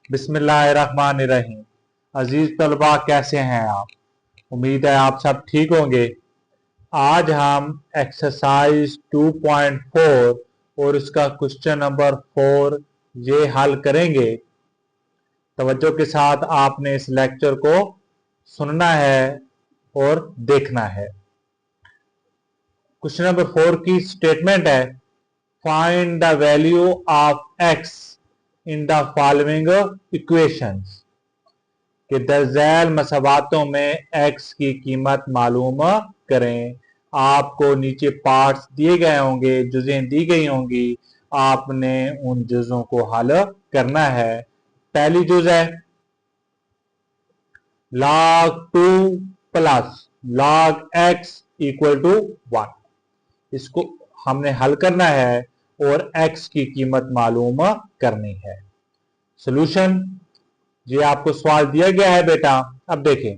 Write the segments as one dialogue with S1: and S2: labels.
S1: बिस्मिल्लाहिर्रहमानिर्रहीम। अजीज तलबा, कैसे हैं आप? उम्मीद है आप सब ठीक होंगे। आज हम एक्सरसाइज 2.4 और उसका क्वेश्चन नंबर 4 ये हल करेंगे। तवज्जो के साथ आपने इस लेक्चर को सुनना है और देखना है। क्वेश्चन नंबर 4 की स्टेटमेंट है, find the value of x in the following equations. कि दर्जैल मसवातों में एक्स की कीमत मालूम करें। आपको नीचे पार्ट्स दिए गए होंगे, जुज़ें दी गई होंगी, आपने उन जुज़ों को हल करना है। पहली जुज़ है log 2 plus log x equal to 1। इसको हमने हल करना है और x की कीमत मालूम करनी है। सोल्यूशन, ये आपको सवाल दिया गया है बेटा। अब देखें,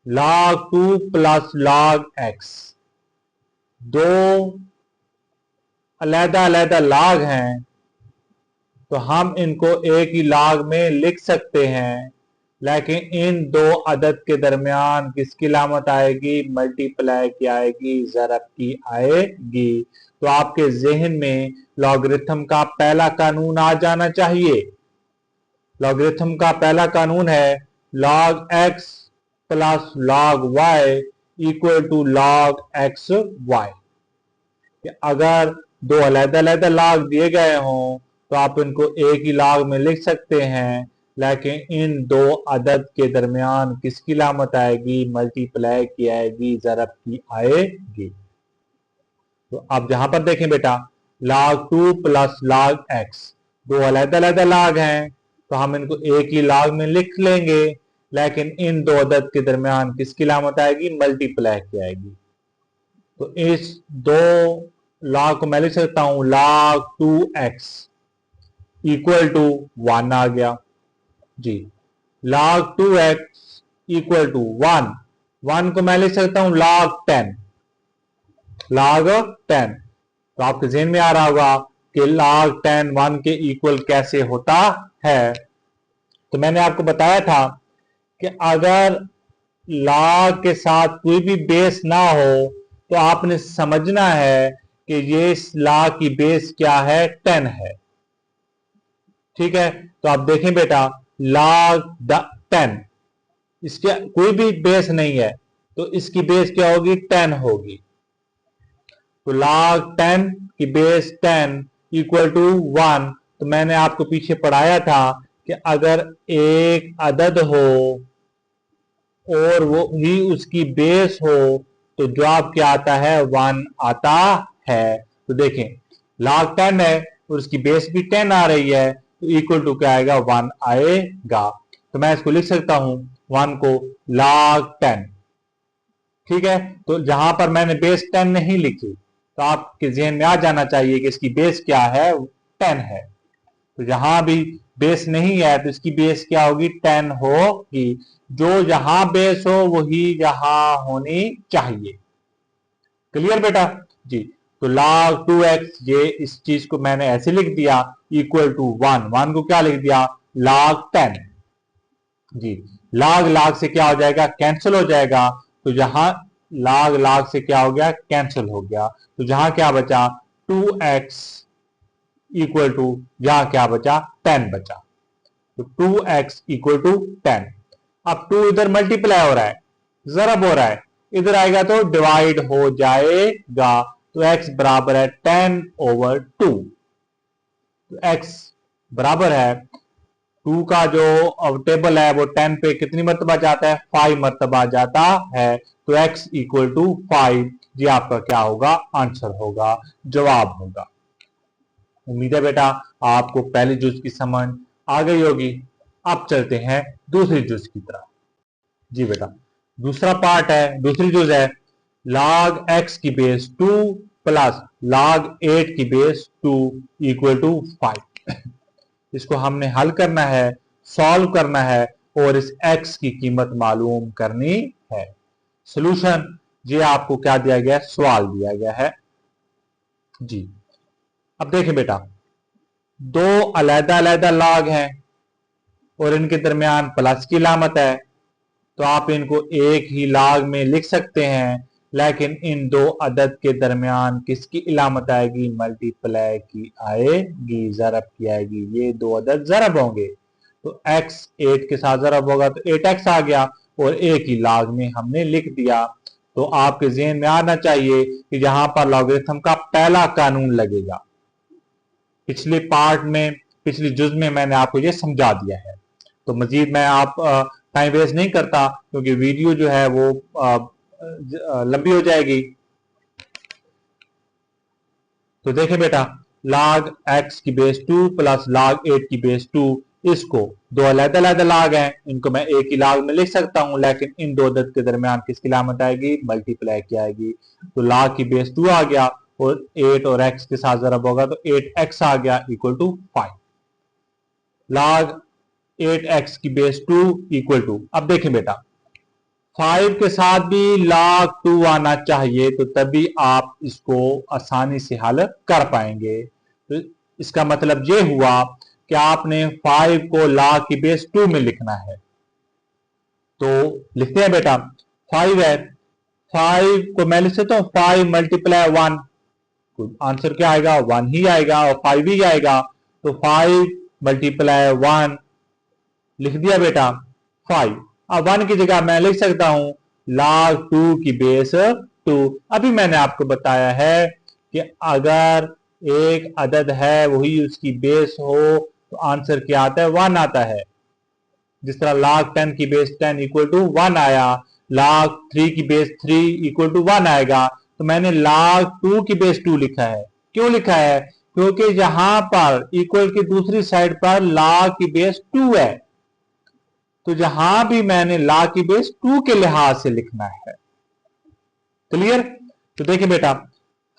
S1: log 2 प्लस log x, दो अलहदा अलहदा log हैं, तो हम इनको एक ही log में लिख सकते हैं, लेकिन इन दो अदद के दरमियान किसकी लामत आएगी? मल्टीप्लाई की आएगी, ज़रब की आएगी। तो आपके जहन में लॉगरिथम का पहला कानून आ जाना चाहिए। लॉगरिथम का पहला कानून है log x plus log y equal to log x y। अगर दो अलग अलग log दिए गए हों तो आप इनको एक ही log में लिख सकते हैं, लेकिन इन दो अदद के दरमियान किसकी लामत आएगी? मल्टीप्लाई की आएगी, ज़रब की आएगी। तो अब जहां पर देखें बेटा, log 2 प्लस log x, दो अलग अलग log हैं, तो हम इनको एक ही log में लिख लेंगे, लेकिन इन दो अदद के दरमियान किसकी लामत आएगी? मल्टीप्लाई की आएगी। तो इस दो log को मैं लिख सकता हूं log 2x इक्वल टू 1 आ गया जी। log 2x इक्वल टू 1 को मैं लिख सकता हूं log 10। तो आपके जहन में आ रहा होगा कि log 10 1 के इक्वल कैसे होता है। तो मैंने आपको बताया था कि अगर log के साथ कोई भी बेस ना हो तो आपने समझना है कि ये इस log की बेस क्या है? 10 है। ठीक है, तो आप देखें बेटा, log 10, इसके कोई भी बेस नहीं है, तो इसकी बेस क्या होगी? 10 होगी। तो log 10 की बेस 10 इक्वल टू 1। तो मैंने आपको पीछे पढ़ाया था कि अगर एक अदद हो और वो ही उसकी बेस हो तो जवाब क्या आता है? 1 आता है। तो देखें, log 10 है और उसकी बेस भी 10 आ रही है, तो इक्वल टू क्या आएगा? 1 आएगा। तो मैं इसको लिख सकता हूं 1 को log 10। ठीक है, तो जहां पर मैंने बेस 10 नहीं लिखी, तो आपके जहन में आ जाना चाहिए कि इसकी बेस क्या है? 10 है। तो जहां भी बेस नहीं है तो इसकी बेस क्या होगी? 10 होगी। जो जहां बेस हो वही यहां होनी चाहिए। क्लियर बेटा जी। तो log 2x, ये इस चीज को मैंने ऐसे लिख दिया इक्वल टू 1 को क्या लिख दिया? log 10 जी। log से क्या हो जाएगा? कैंसिल हो जाएगा। तो जहां log से क्या हो गया? कैंसिल हो गया। तो जहां क्या बचा? 2x इक्वल टू, यहां क्या बचा? 10 बचा। तो 2x इक्वल टू 10। अब 2 इधर मल्टीप्लाई हो रहा है, ज़रब हो रहा है, इधर आएगा तो डिवाइड हो जाएगा। तो x बराबर है 10/2। तो x बराबर है 2 का जो टेबल है वो 10 पे कितनी मरतबा जाता है? 5 मरतबा जाता है। तो x इक्वल टू 5, ये आपका क्या होगा? आंसर होगा, जवाब होगा। उम्मीद है बेटा आपको पहली जुज की समझ आ गई होगी। अब चलते हैं दूसरी जुज की तरफ। जी बेटा, दूसरा पार्ट है, दूसरी जुज है log x की बेस 2 प्लस log 8 की बेस 2 इक्वल टू 5। इसको हमने हल करना है, सॉल्व करना है और इस x की कीमत मालूम करनी है। सोल्यूशन, ये आपको क्या दिया गया है? सवाल दिया गया है जी। अब देखें बेटा, दो अलहदा अलहदा log हैं, और इनके दरमियान प्लस की अलामत है, तो आप इनको एक ही लाग में लिख सकते हैं, लेकिन इन दो अदद के दरमियान किसकी इलामत आएगी? मल्टीप्लाई की आएगी, ज़रब की आएगी। ये दो अदद ज़रब होंगे, तो x 8 के साथ ज़रब होगा तो 8x आ गया और एक ही लाग में हमने लिख दिया। तो आपके ज़हन में आना चाहिए कि यहां पर लॉगरिथम का पहला कानून लगेगा। पिछले पार्ट में, पिछली जुज में मैंने आपको ये समझा दिया है। तो मजीद मैं आप टाइम वेस्ट नहीं करता, क्योंकि वीडियो जो है वो लंबी हो जाएगी। तो देखें बेटा, log x की बेस 2 प्लस log 8 की बेस 2, इसको दो अलग-अलग लाग हैं, इनको मैं एक ही लाग में लिख सकता हूं, लेकिन इन दो अदद के दरमियान किसकी अलामत आएगी? मल्टीप्लाई की आएगी। तो log की बेस 2 आ गया और 8 और x के साथ ज़रब होगा तो 8x आ गया इक्वल टू 5। log 8x की बेस 2 इक्वल टू, अब देखें बेटा 5 के साथ भी log 2 आना चाहिए, तो तभी आप इसको आसानी से हल कर पाएंगे। तो इसका मतलब ये हुआ कि आपने 5 को log की बेस 2 में लिखना है। तो लिखते हैं बेटा, 5 है, 5 को मैं लिख सकता हूं 5 मल्टीप्लाई 1, तो आंसर क्या आएगा? 1 ही आएगा और 5 ही आएगा। तो 5 मल्टीप्लाई 1 लिख दिया बेटा 5। अब 1 की जगह मैं लिख सकता हूं log 2 की बेस 2। अभी मैंने आपको बताया है कि अगर एक अदद है वही उसकी बेस हो तो आंसर क्या आता है? 1 आता है। जिस तरह log 10 की बेस 10 इक्वल टू 1 आया, log 3 की बेस 3 इक्वल टू 1 आएगा। तो मैंने log 2 की बेस 2 लिखा है। क्यों लिखा है? क्योंकि यहां पर इक्वल की दूसरी साइड पर log की बेस 2 है, तो जहां भी मैंने log की बेस 2 के लिहाज से लिखना है। क्लियर? तो देखिए बेटा,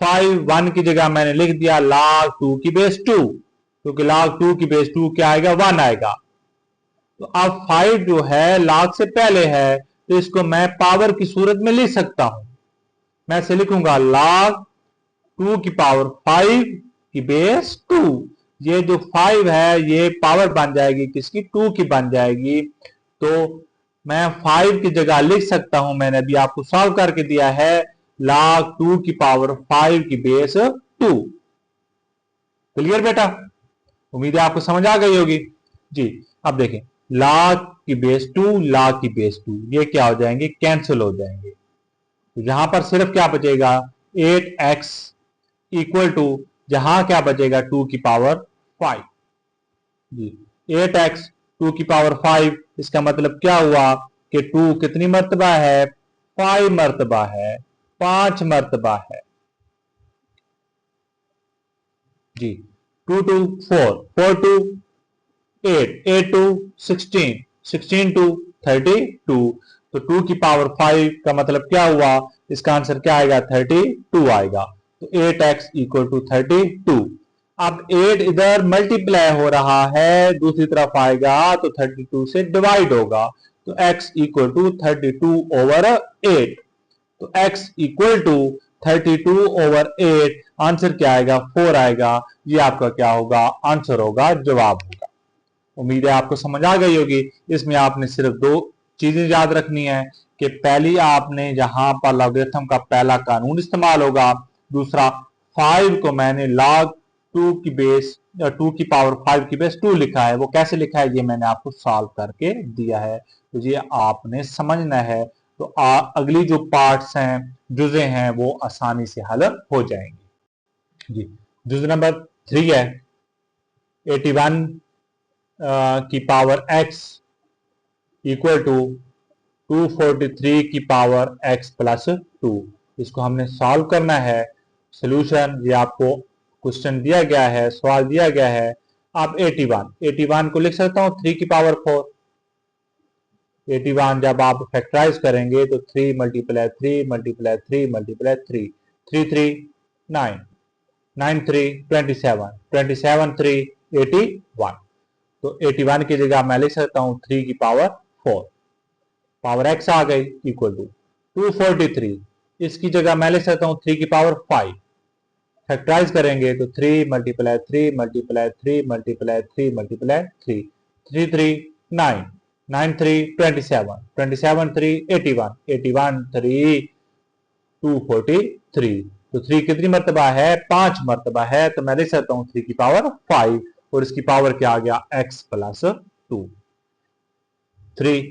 S1: 5 1 की जगह मैंने लिख दिया log 2 की बेस 2, क्योंकि log 2 की बेस 2 क्या आएगा? 1 आएगा। तो अब 5 जो है log से पहले है, तो इसको मैं पावर की सूरत में लिख सकता हूं। मैं इसे लिखूंगा log 2 की पावर 5 की बेस 2। ये जो 5 है ये पावर बन जाएगी किसकी? 2 की बन जाएगी। तो मैं 5 की जगह लिख सकता हूं, मैंने अभी आपको सॉल्व करके दिया है, log 2 की पावर 5 की बेस 2। क्लियर बेटा? उम्मीद है आपको समझ आ गई होगी जी। अब देखें, log की बेस 2 log की बेस 2 ये क्या हो जाएंगे? कैंसिल हो जाएंगे। तो यहां पर सिर्फ क्या बचेगा? 8x इक्वल टू, जहां क्या बचेगा? 2 की पावर 5 जी। 8x 2 की पावर 5, इसका मतलब क्या हुआ कि 2 कितनी मर्तबा है? 5 मर्तबा है, 5 मर्तबा है जी। 2 टू 4, 4 टू 8, 8 टू 16, 16 टू 32। तो 2 की पावर 5 का मतलब क्या हुआ? इसका आंसर क्या आएगा? 32 आएगा। तो 8x इक्वल टू 32। अब 8 इधर मल्टीप्लाई हो रहा है, दूसरी तरफ आएगा तो 32 से डिवाइड होगा, तो x इक्वल टू 32 ओवर 8। तो x equal to 32 over 8, answer क्या आएगा? 4 आएगा। ये आपका क्या होगा? आंसर होगा, जवाब होगा। उम्मीद है आपको समझ आ गई होगी। इसमें आपने सिर्फ दो चीजें याद रखनी है कि पहली आपने जहां पर लॉगरिथम का पहला कानून इस्तेमाल होगा, दूसरा 5 को मैंने log 2 की बेस 2 की पावर 5 की बेस 2 लिखा है। वो कैसे लिखा है ये मैंने आपको सॉल्व करके दिया है, तो ये आपने समझना है। तो अगली जो पार्ट्स हैं, जुजे हैं, वो आसानी से हल हो जाएंगे जी। जुज नंबर 3 है 81 की पावर x इक्वल टू 243 की पावर x प्लस 2। इसको हमने सॉल्व करना है। सोल्यूशन ये आपको क्वेश्चन दिया गया है, सवाल दिया गया है। आप 81 को लिख सकता हूं 3 की पावर 4। 81 जब आप फैक्टराइज करेंगे तो 3 मल्टीप्लाई 3 मल्टीप्लाई 3 मल्टीप्लाई 3, 3 3 9, 9 3 27, 27 3 81। तो 81 की जगह मैं लिख सकता हूं 3 की पावर 4, पावर x आ गई इक्वल टू 243। इसकी जगह मैं लिख सकता हूं 3 की पावर 5। फैक्टराइज करेंगे तो 3 मल्टीप्लाई 3 मल्टीप्लाई 3 मल्टीप्लाई 3 मल्टीप्लाई 3, 3 3 9, 9 3 27, 27 3 81, 81 3 243। तो 3 कितनी मर्तबा है? 5 मर्तबा है। तो मैं लिख सकता हूं 3 की पावर 5 और इसकी पावर क्या आ गया? x plus 2। 3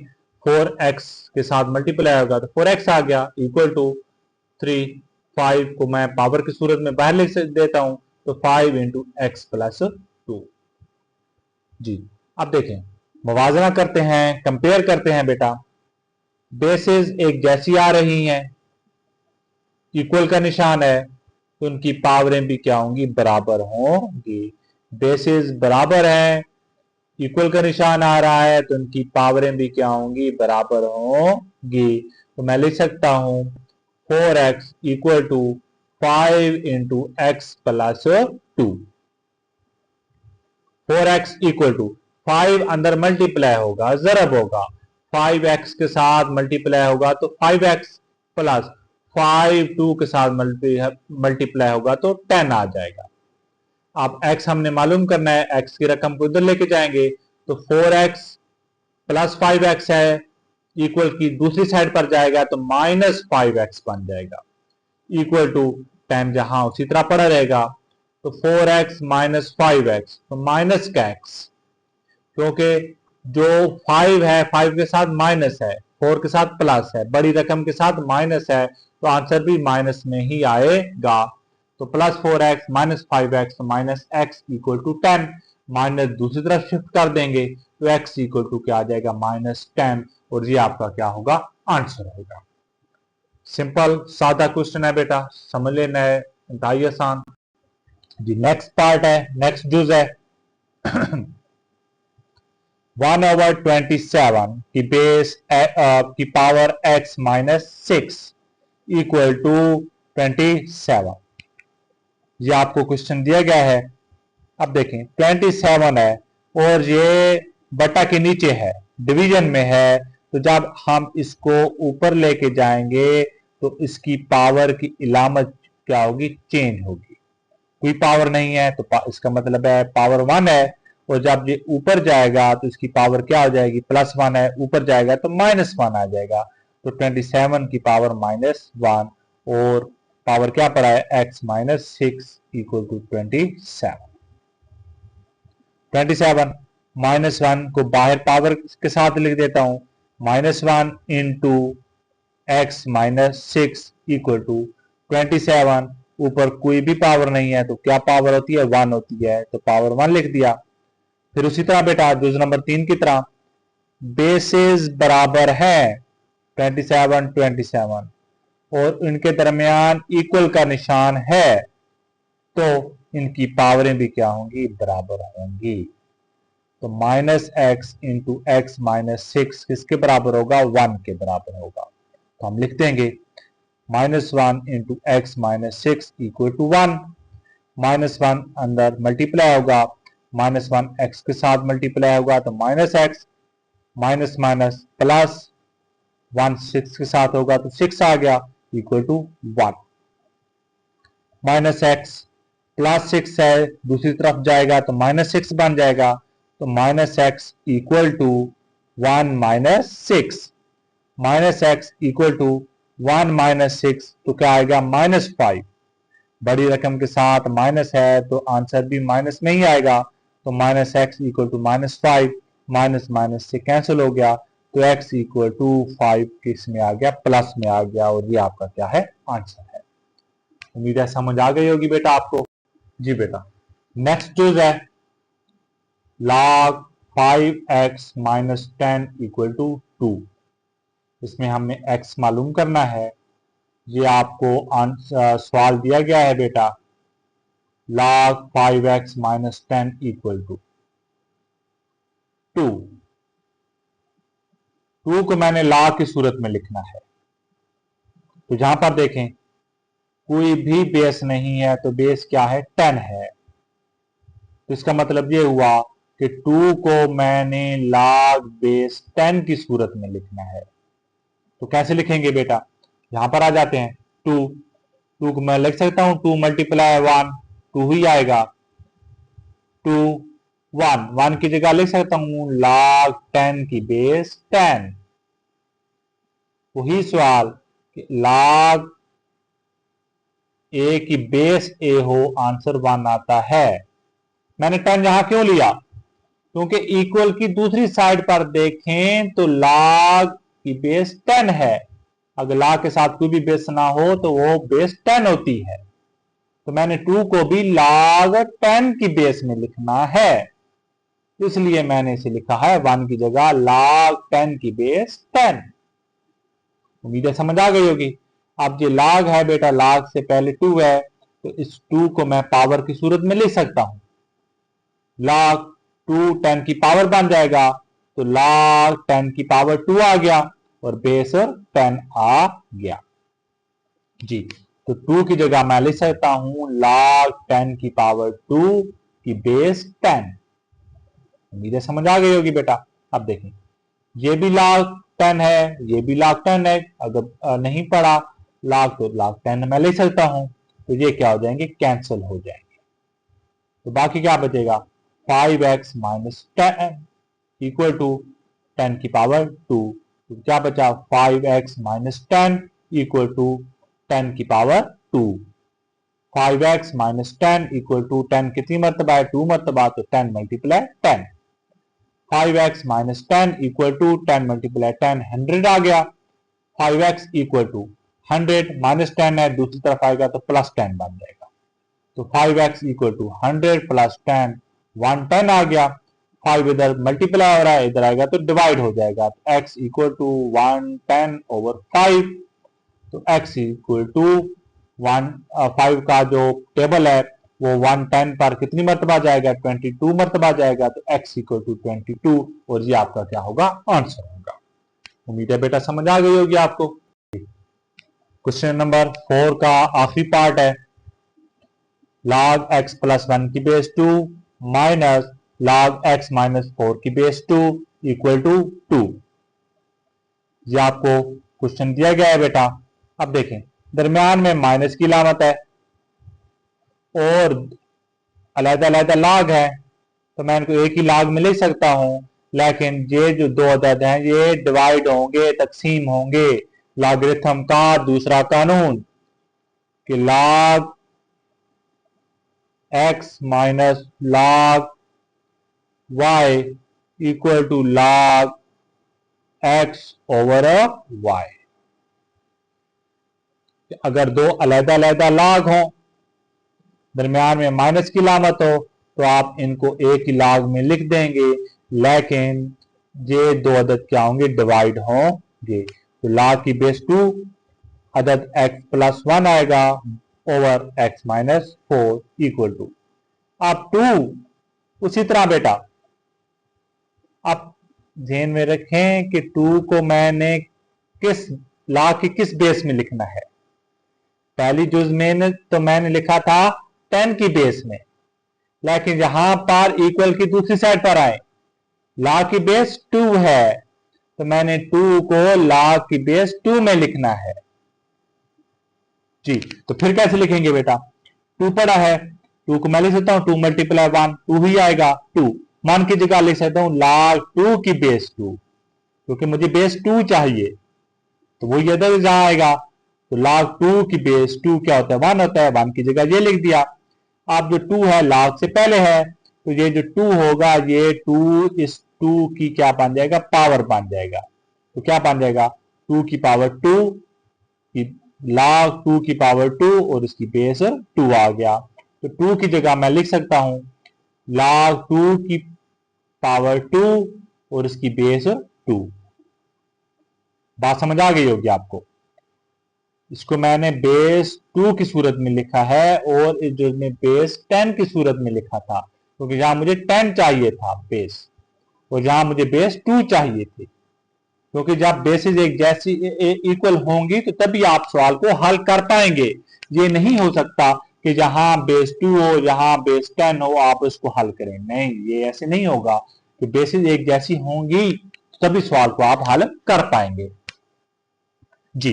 S1: 4x के साथ मल्टीप्लाई होगा तो 4x आ गया इक्वल टू 3। 5 को मैं पावर की सूरत में बाहर लिख देता हूं तो 5 इंटू एक्स प्लस 2। जी अब देखें, मुवाजना करते हैं, कंपेयर करते हैं बेटा। बेसिस एक जैसी आ रही हैं, इक्वल का निशान है तो उनकी पावरें भी क्या होंगी? बराबर होंगी। बेसिस बराबर है, इक्वल का निशान आ रहा है तो उनकी पावरें भी क्या होंगी? बराबर होंगी। तो मैं लिख सकता हूं 4x equal to 5 into x plus 2। 4x equal to 5 अंदर मल्टीप्लाई होगा, जरब होगा, 5x के साथ मल्टीप्लाई होगा तो 5x प्लस 5 2 के साथ मल्टीप्लाई होगा तो 10 आ जाएगा। अब x हमने मालूम करना है, x की रकम को इधर लेके जाएंगे तो 4x प्लस 5x है, इक्वल की दूसरी साइड पर जाएगा तो माइनस 5x बन जाएगा, इक्वल टू 10 जहां उसी तरह पड़ा रहेगा तो 4x माइनस 5x तो माइनस का x, क्योंकि जो 5 है 5 के साथ माइनस है, 4 के साथ प्लस है, बड़ी रकम के साथ माइनस है तो आंसर भी माइनस में ही आएगा। तो प्लस 4x माइनस 5x तो minus x equal to 10। Minus दूसरी तरफ शिफ्ट कर देंगे तो x इक्वल टू क्या आ जाएगा? माइनस 10 और ये आपका क्या होगा? आंसर होगा। सिंपल सादा क्वेश्चन है बेटा, समझ लेना है, इंतहाई आसान। जी नेक्स्ट पार्ट है, नेक्स्ट जुज है 1/27 की बेस की power x minus 6 equal to 27। ये आपको क्वेश्चन दिया गया है। अब देखें 27 है और ये बटा के नीचे है, डिवीजन में है, तो जब हम इसको ऊपर लेके जाएंगे तो इसकी पावर की इलामत क्या होगी? चेंज होगी। कोई पावर नहीं है तो इसका मतलब है पावर 1 है, और जब ये ऊपर जाएगा तो इसकी पावर क्या हो जाएगी? प्लस 1 है, ऊपर जाएगा तो माइनस 1 आ जाएगा। तो 27 की पावर माइनस 1 और पावर क्या पड़ा है? x minus 6 equal to 27। 27 minus 1 को बाहर पावर के साथ लिख देता हूं, minus 1 into x minus 6 equal to 27। ऊपर कोई भी पावर नहीं है तो क्या पावर होती है? 1 होती है, तो पावर 1 लिख दिया। फिर उसी तरह बेटा जुज नंबर 3 की तरह बेसिस बराबर है 27 27 और इनके दरमियान इक्वल का निशान है तो इनकी पावरें भी क्या होंगी? बराबर होंगी। तो minus x into x minus 6 किसके बराबर होगा? 1 के बराबर होगा। तो हम लिख देंगे minus 1 into x minus 6 equal to 1। Minus 1 अंदर मल्टीप्लाई होगा, माइनस 1 एक्स के साथ मल्टीप्लाई होगा तो minus x, minus minus plus 1 6 के साथ होगा तो 6 आ गया equal to 1। Minus x plus 6 है, दूसरी तरफ जाएगा तो माइनस 6 बन जाएगा, तो minus x equal to 1 minus 6। Minus x equal to 1 minus 6 तो क्या आएगा? माइनस 5। बड़ी रकम के साथ माइनस है तो आंसर भी माइनस में ही आएगा। तो minus x equal to minus 5, minus minus से कैंसिल हो गया तो x इक्वल टू 5 किस में आ गया? प्लस में आ गया, और ये आपका क्या है? आंसर है। उम्मीद है समझ आ गई होगी बेटा आपको। जी बेटा नेक्स्ट जो है log 5x minus 10 equal to 2। इसमें हमने x मालूम करना है। ये आपको सवाल दिया गया है बेटा, log 5x minus 10 equal to 2। 2 को मैंने log की सूरत में लिखना है। तो जहां पर देखें कोई भी बेस नहीं है तो बेस क्या है? 10 है। तो इसका मतलब ये हुआ कि 2 को मैंने log बेस 10 की सूरत में लिखना है। तो कैसे लिखेंगे बेटा? यहां पर आ जाते हैं। 2 को मैं लिख सकता हूं 2 मल्टीप्लाई 1, 2 ही आएगा। 2 वन की जगह लिख सकता हूं log 10 की बेस 10। वही सवाल कि log a की बेस a हो, आंसर 1 आता है। मैंने 10 यहां क्यों लिया? क्योंकि इक्वल की दूसरी साइड पर देखें तो log की बेस 10 है। अगर log के साथ कोई भी बेस ना हो तो वो बेस 10 होती है। तो मैंने 2 को भी log 10 की बेस में लिखना है, इसलिए मैंने इसे लिखा है 1 की जगह log 10 की बेस 10। उम्मीद है समझ आ गई होगी। अब ये log है बेटा, log से पहले 2 है, तो इस 2 को मैं पावर की सूरत में लिख सकता हूं। log 2 10 की पावर बन जाएगा, तो log 10 की पावर 2 आ गया और बेस 10 आ गया जी। तो 2 की जगह मैं लिख सकता हूं log 10 की पावर 2 की बेस 10। उम्मीद है समझ आ गई होगी बेटा। अब देखें, ये भी log 10 है, ये भी log 10 है। अगर नहीं पढ़ा log तो log 10 मैं लिख सकता हूं, तो ये क्या हो जाएंगे, कैंसिल हो जाएंगे। तो बाकी क्या बचेगा, 5x माइनस 10 इक्वल टू 10 की पावर 2। तो क्या बचा, 5x माइनस 10 इक्वल टू 10 की power 2। 5x minus 10 equal to 10 कितनी मरतबा है, 2 मरतबा, तो 10 multiply 10। 5x minus 10 equal to 10 multiply 10 100 आ गया। 5x इक्वल टू 100 माइनस 10 है, दूसरी तरफ आएगा तो प्लस 10 बन जाएगा। तो 5x इक्वल टू 100 प्लस 10 110 आ गया। 5 इधर मल्टीप्लाई हो रहा है, इधर आएगा तो डिवाइड हो जाएगा। तो x इक्वल टू 110 ओवर 5। तो x इक्वल टू 5 का जो टेबल है वो 110 पर कितनी मरतबा जाएगा, 22 मरतबा जाएगा। तो x इक्वल टू 22 और ये आपका क्या होगा, आंसर होगा। उम्मीद है बेटा समझ आ गई होगी आपको। क्वेश्चन नंबर 4 का आखिरी पार्ट है, log x प्लस 1 की base 2 minus log x minus 4 की बेस 2 इक्वल टू 2। ये आपको क्वेश्चन दिया गया है बेटा। अब देखें, दरमियान में माइनस की अलामत है और अलग-अलग log है, तो मैं इनको एक ही log में लिख सकता हूं, लेकिन ये जो दो अदद हैं ये डिवाइड होंगे, तकसीम होंगे। लॉगरिथम का दूसरा कानून कि log x minus log y equal to log x over y। अगर दो अलग-अलग log हों, दरमियान में माइनस की अलामत हो, तो आप इनको एक ही log में लिख देंगे, लेकिन ये दो अदद क्या होंगे, डिवाइड होंगे। तो log की बेस 2 अदद x प्लस 1 आएगा over x minus 4 equal to, अब 2 उसी तरह बेटा। आप ध्यान में रखें कि 2 को मैंने किस log की किस बेस में लिखना है। पहली जुज में तो मैंने लिखा था 10 की बेस में, लेकिन यहां पर इक्वल की दूसरी साइड पर आए, log की बेस 2 है, तो मैंने 2 को log की बेस 2 में लिखना है जी। तो फिर कैसे लिखेंगे बेटा, 2 पड़ा है, 2 को मैं लिख सकता हूं 2 मल्टीप्लाई 1, 2 ही आएगा। 2 मान की जगह लिख सकता हूं log 2 की बेस 2, क्योंकि मुझे बेस 2 चाहिए, तो वो इधर जहां आएगा। तो log 2 की बेस 2 क्या होता है, 1 होता है, 1 की जगह ये लिख दिया। अब जो 2 है log से पहले है, तो ये जो 2 होगा ये 2 इस 2 की क्या बन जाएगा, पावर बन जाएगा। तो क्या बन जाएगा, 2 की पावर 2 की log 2 की पावर 2 और इसकी बेस 2 आ गया। तो 2 की जगह मैं लिख सकता हूं log 2 की पावर 2 और इसकी बेस 2। बात समझ आ गई होगी आपको। इसको मैंने बेस 2 की सूरत में लिखा है और इस जो में बेस 10 की सूरत में लिखा था, क्योंकि जहां मुझे 10 चाहिए था बेस, और जहां मुझे बेस 2 चाहिए थे। क्योंकि जब बेसिस एक जैसी इक्वल होंगी तो तभी आप सवाल को हल कर पाएंगे। ये नहीं हो सकता कि जहां बेस 2 हो जहां बेस 10 हो आप उसको हल करें, नहीं, ये ऐसे नहीं होगा कि बेसिस एक जैसी होंगी तभी सवाल को आप हल कर पाएंगे जी।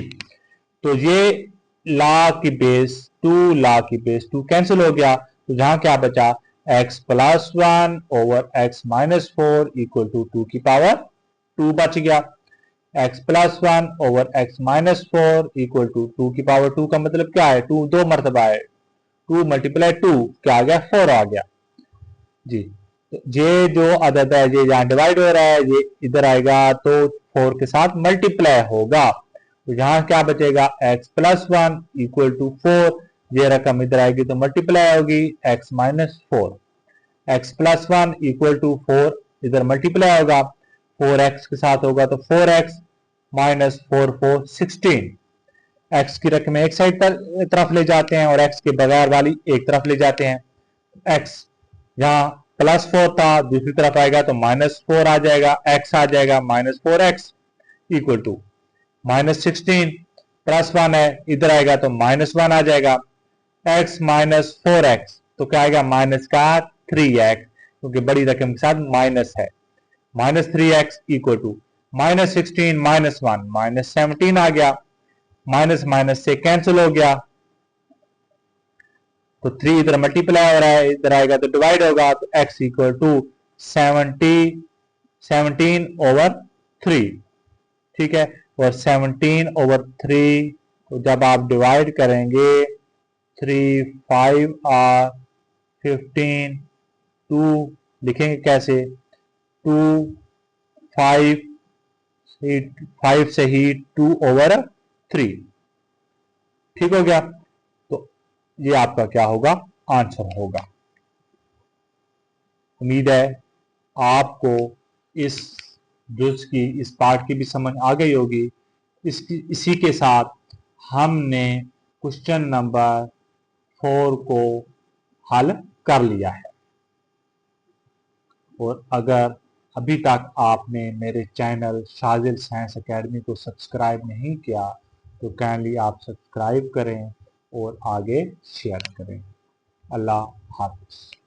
S1: तो ये log की बेस 2 log की बेस 2 कैंसिल हो गया, तो जहां क्या बचा, x plus 1 over x minus 4 equal to 2 की पावर 2 बच गया। x plus 1 over x minus 4 equal to 2 की पावर 2 का मतलब क्या है, 2 दो मरतबा है, 2 मल्टीप्लाई 2 क्या आ गया, 4 आ गया जी। तो ये जो अदद है ये यहाँ डिवाइड हो रहा है, ये इधर आएगा तो 4 के साथ मल्टीप्लाई होगा, तो यहाँ क्या बचेगा, x प्लस 1 इक्वल टू 4, ये रकम इधर आएगी तो मल्टीप्लाई होगी x minus 4, x plus 1 equal to 4 इधर मल्टीप्लाई होगा, 4x के साथ होगा तो 4x माइनस 4 4 16, x की रकम एक साइड तरफ ले जाते हैं और x के बगैर वाली एक तरफ ले जाते हैं। x यहाँ प्लस 4 था, दूसरी तरफ आएगा तो माइनस 4 आ जाएगा, x आ जाएगा minus 4x equal to minus 16, plus 1 है इधर आएगा तो माइनस 1 आ जाएगा, x माइनस 4x तो क्या आएगा माइनस का 3x, क्योंकि बड़ी रकम के साथ माइनस है, minus 3x equal to minus 16 minus 1 minus 17 आ गया, माइनस माइनस से कैंसिल हो गया तो 3 इधर मल्टीप्लाई हो रहा है, इधर आएगा तो डिवाइड होगा तो x इक्वल टू 17 ओवर 3, ठीक है, और 17 ओवर 3 तो जब आप डिवाइड करेंगे 3 5 और 15 2 लिखेंगे कैसे, 2 5 से ही 2 ओवर 3, ठीक हो गया, तो ये आपका क्या होगा, आंसर होगा। उम्मीद है आपको इस जुज की, इस पार्ट की भी समझ आ गई होगी। इसी के साथ हमने क्वेश्चन नंबर 4 को हल कर लिया है। और अगर अभी तक आपने मेरे चैनल शाजिल साइंस एकेडमी को सब्सक्राइब नहीं किया तो काइंडली आप सब्सक्राइब करें और आगे शेयर करें। अल्लाह हाफ़िज़।